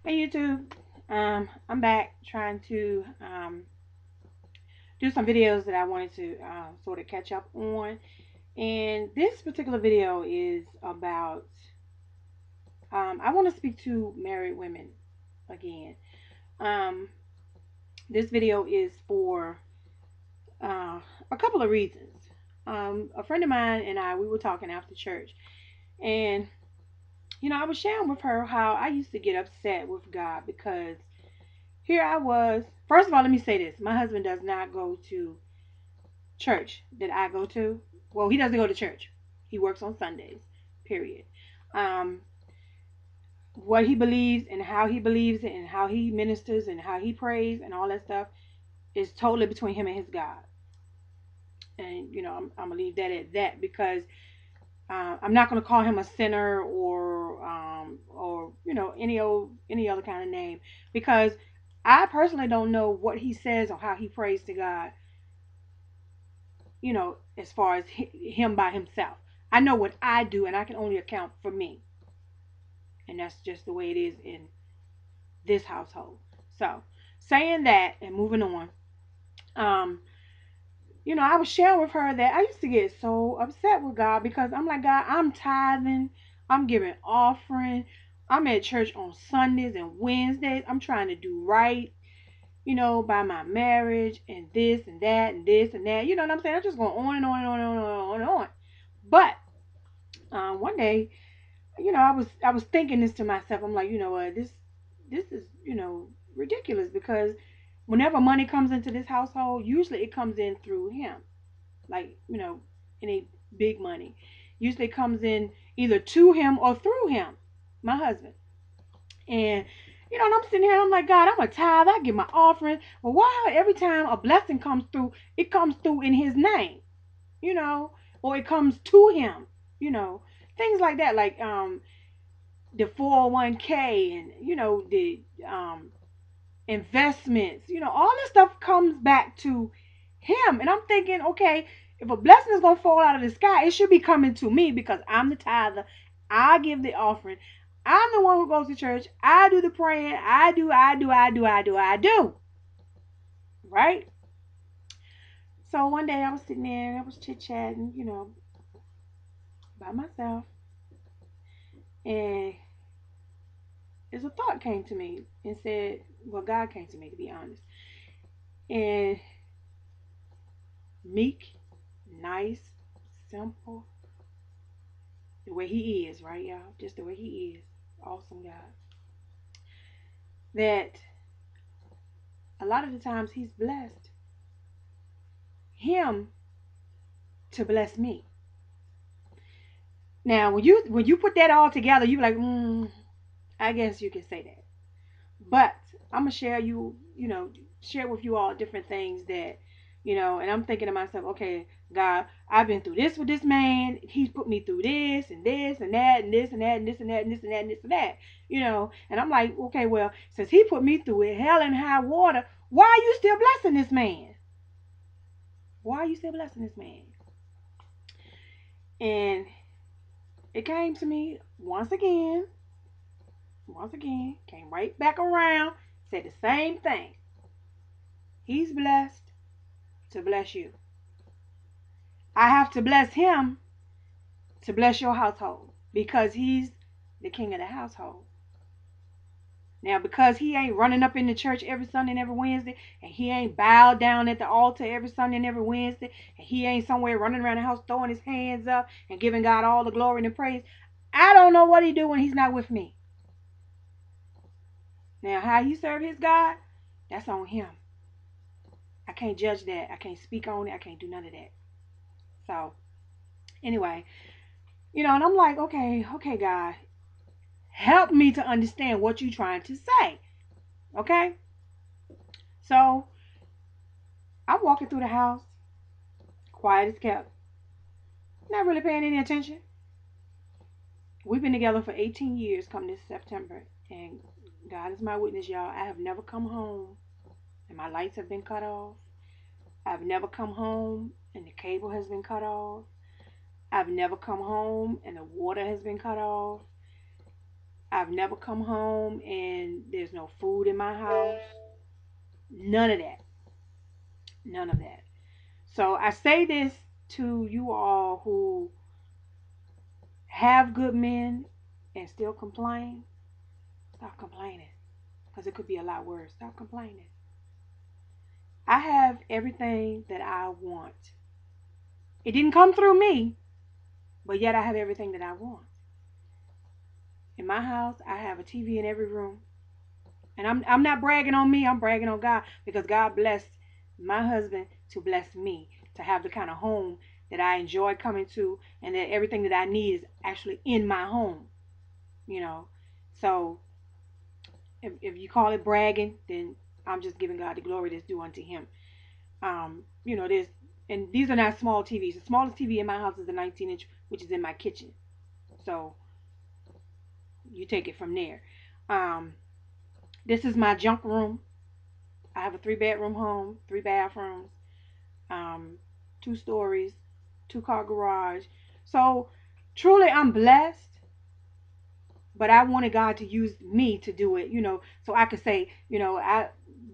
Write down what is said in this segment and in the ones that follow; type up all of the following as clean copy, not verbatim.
Hey YouTube, I'm back trying to do some videos that I wanted to sort of catch up on. And this particular video is about, I want to speak to married women again. Um, this video is for uh, a couple of reasons. A friend of mine and I, we were talking after church, and I was sharing with her how I used to get upset with God because here I was. First of all, let me say this: my husband does not go to church that I go to. Well, he doesn't go to church. He works on Sundays. Period. Um, what he believes and how he believes it and how he ministers and how he prays and all that stuff is totally between him and his God. And I'm gonna leave that at that because I'm not gonna call him a sinner or any other kind of name because I personally don't know what he says or how he prays to God, as far as him by himself. I know what I do, and I can only account for me. And that's just the way it is in this household. So, saying that and moving on, um, I was sharing with her that I used to get so upset with God because I'm like, God, I'm tithing, I'm giving offering, I'm at church on Sundays and Wednesdays, I'm trying to do right, by my marriage and this and that and this and that. You know what I'm saying? I'm just going on and on and on and on and on. But one day, I was thinking this to myself. I'm like, you know what, this is ridiculous because whenever money comes into this household, usually it comes in through him. Like any big money, usually it comes in either to him or through him, my husband. And and I'm sitting here, I'm like, God, I'm a tithe, I give my offering. But why every time a blessing comes through, it comes through in his name, you know, or it comes to him, you know, things like that, like the 401k and the investments, all this stuff comes back to him. And I'm thinking, okay, if a blessing is gonna fall out of the sky, it should be coming to me because I'm the tither. I give the offering. I'm the one who goes to church. I do the praying. I do. Right? So one day I was sitting there and I was chit chatting, by myself, and as a thought came to me and said, well, God came to me, to be honest. And meek, nice, simple, the way he is, right, y'all? Just the way he is. Awesome God. That a lot of the times he's blessed him to bless me. Now, when you put that all together, you like, I guess you can say that. But I'm gonna share with you all different things that, and I'm thinking to myself, okay, God, I've been through this with this man. He's put me through this and this and that and this and that and this and that and this and that and this and that, And I'm like, okay, well, since he put me through it, hell and high water, why are you still blessing this man? Why are you still blessing this man? And it came to me once again, came right back around, said the same thing. He's blessed to bless you. I have to bless him to bless your household because he's the king of the household. Now, because he ain't running up in the church every Sunday and every Wednesday, and he ain't bowed down at the altar every Sunday and every Wednesday, and he ain't somewhere running around the house throwing his hands up and giving God all the glory and the praise, I don't know what he do when he's not with me. Now, how he serve his God, that's on him. I can't judge that. I can't speak on it. I can't do none of that. So, anyway, and I'm like, okay, God, help me to understand what you're trying to say. Okay? So I'm walking through the house, quiet as kept, not really paying any attention. We've been together for 18 years come this September. And God is my witness, y'all. I have never come home and my lights have been cut off. I've never come home and the cable has been cut off. I've never come home and the water has been cut off. I've never come home and there's no food in my house. None of that. None of that. So I say this to you all who have good men and still complain. Stop complaining. Because it could be a lot worse. Stop complaining. I have everything that I want. It didn't come through me, but yet I have everything that I want. In my house, I have a TV in every room. And I'm not bragging on me, I'm bragging on God because God blessed my husband to bless me to have the kind of home that I enjoy coming to and that everything that I need is actually in my home, you know. So if you call it bragging, then I'm just giving God the glory that's due unto him. There's and these are not small TVs. The smallest TV in my house is a 19-inch, which is in my kitchen. So you take it from there. Um, this is my junk room. I have a 3 bedroom home, 3 bathrooms, um, 2 stories, 2 car garage. So truly, I'm blessed. But I wanted God to use me to do it, so I could say, I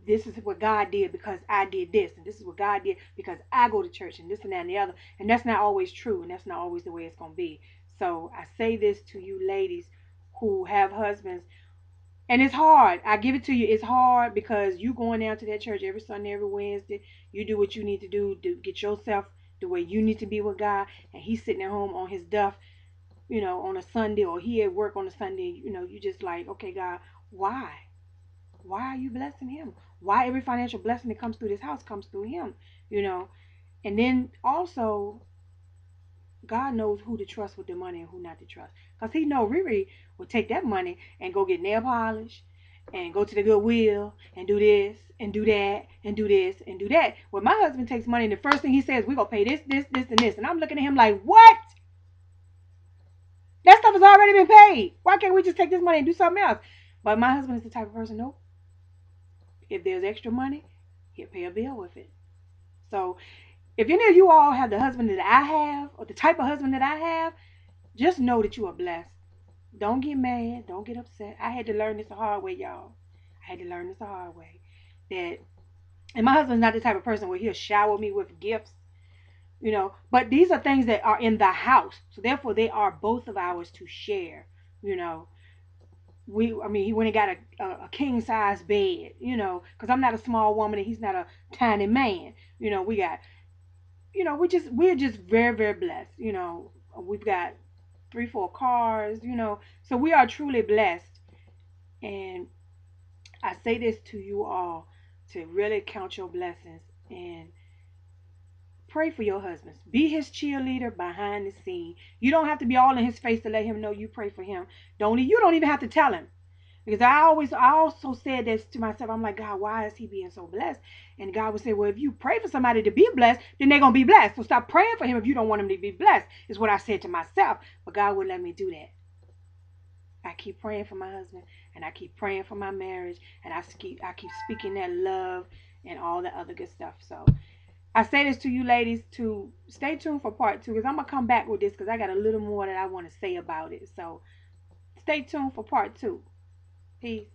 this is what God did because I did this, and this is what God did because I go to church, and this and that and the other. And that's not always true, and that's not always the way it's gonna be. So I say this to you ladies who have husbands, and it's hard. I give it to you. It's hard because you going down to that church every Sunday, every Wednesday. You do what you need to do to get yourself the way you need to be with God, and he's sitting at home on his duff, on a Sunday, or he at work on a Sunday. You just like, okay, God, why? Why are you blessing him? Why every financial blessing that comes through this house comes through him? You know, and then also God knows who to trust with the money and who not to trust. Because he know Riri would take that money and go get nail polish and go to the Goodwill and do this and do that and do this and do that. When my husband takes money and the first thing he says, we're going to pay this, and this. And I'm looking at him like, what? That stuff has already been paid. Why can't we just take this money and do something else? But my husband is the type of person, nope. If there's extra money, he'll pay a bill with it. So if any of you all have the husband that I have, or the type of husband that I have, just know that you are blessed. Don't get mad. Don't get upset. I had to learn this the hard way, y'all. I had to learn this the hard way. And my husband's not the type of person where he'll shower me with gifts, But these are things that are in the house. So therefore, they are both of ours to share, you know. He went and got a king size bed, because I'm not a small woman and he's not a tiny man. We got, we're just very, very blessed. We've got 3, 4 cars, so we are truly blessed. And I say this to you all to really count your blessings and pray for your husbands. Be his cheerleader behind the scene. You don't have to be all in his face to let him know you pray for him. You don't even have to tell him. Because I also said this to myself. I'm like, God, why is he being so blessed? And God would say, well, if you pray for somebody to be blessed, then they're going to be blessed. So stop praying for him if you don't want him to be blessed, is what I said to myself. But God wouldn't let me do that. I keep praying for my husband, and I keep praying for my marriage, and I keep speaking that love and all the other good stuff. So I say this to you ladies to stay tuned for part 2, because I'm going to come back with this because I got a little more that I want to say about it. So stay tuned for part 2. Peace.